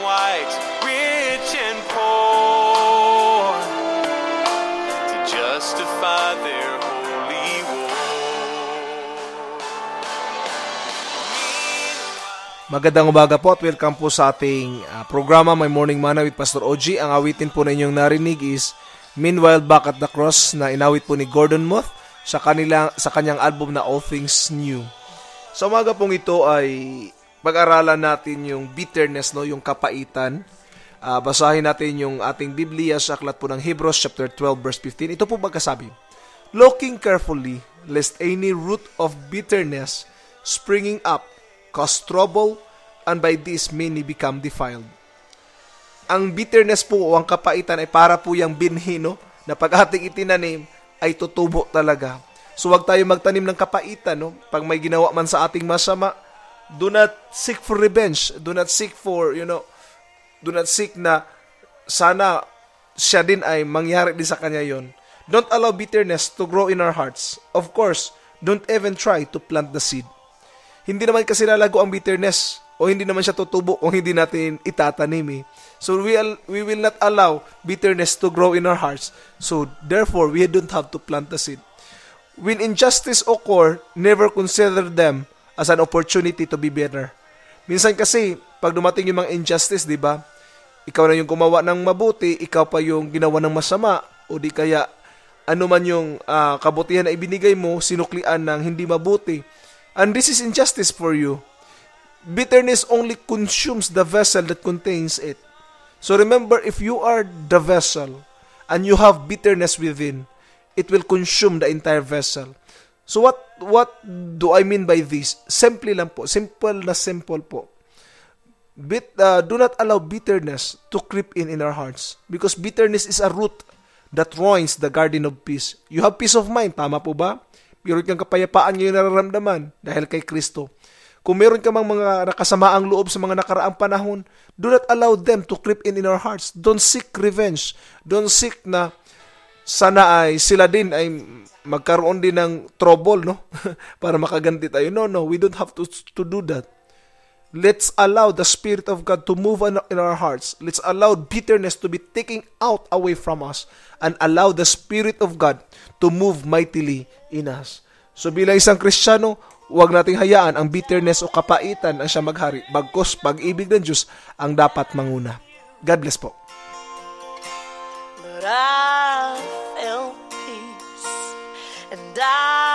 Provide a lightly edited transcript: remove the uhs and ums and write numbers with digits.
white, rich and poor, to justify their holy war. Magandang umaga po at welcome po sa ating programa My Morning Manna with Pastor OG. Ang awitin po na inyong narinig is Meanwhile Back at the Cross na inawit po ni Gordon Moth sa kanyang album na All Things New. Sa umaga pong ito ay pag-aralan natin yung bitterness, no, yung kapaitan. Basahin natin yung ating Biblia sa aklat po ng Hebrews chapter 12 verse 15. Ito po magkasabi, looking carefully lest any root of bitterness springing up cause trouble, and by this many become defiled. Ang bitterness po o ang kapaitan ay para po yung binhi, no, na pag ating itinanim ay tutubo talaga. So wag tayo magtanim ng kapaitan, no? Pag may ginawa man sa ating masama, do not seek for revenge. Do not seek for, do not seek na sana siya din ay mangyari din sa kanya yon. Don't allow bitterness to grow in our hearts. Of course, don't even try to plant the seed. Hindi naman kasi lalago ang bitterness o hindi naman siya tutubo kung hindi natin itatanim. So we will not allow bitterness to grow in our hearts. So therefore, we don't have to plant the seed. When injustice occur, never consider them as an opportunity to be better. Minsan kasi, pag dumating yung mga injustice, di ba? Ikaw na yung gumawa ng mabuti, ikaw pa yung ginawa ng masama, o di kaya ano man yung kabutihan na ibinigay mo, sinuklian ng hindi mabuti. And this is injustice for you. Bitterness only consumes the vessel that contains it. So remember, if you are the vessel and you have bitterness within, it will consume the entire vessel. So what do I mean by this? Simple lang po. Simple po. Do not allow bitterness to creep in our hearts. Because bitterness is a root that ruins the garden of peace. You have peace of mind. Tama po ba? Meron kang kapayapaan ngayon nararamdaman dahil kay Kristo. Kung meron ka mang mga nakasamaang loob sa mga nakaraang panahon, do not allow them to creep in our hearts. Don't seek revenge. Don't seek na sana ay sila din ay magkaroon din ng trouble, no? Para makaganti tayo. No, we don't have to do that. Let's allow the Spirit of God to move in our hearts. Let's allow bitterness to be taken out away from us and allow the Spirit of God to move mightily in us. So bilang isang Kristiyano, huwag nating hayaan ang bitterness o kapaitan ang siya maghari. Bagkus pag-ibig ng Diyos ang dapat manguna. God bless po. I felt peace, and I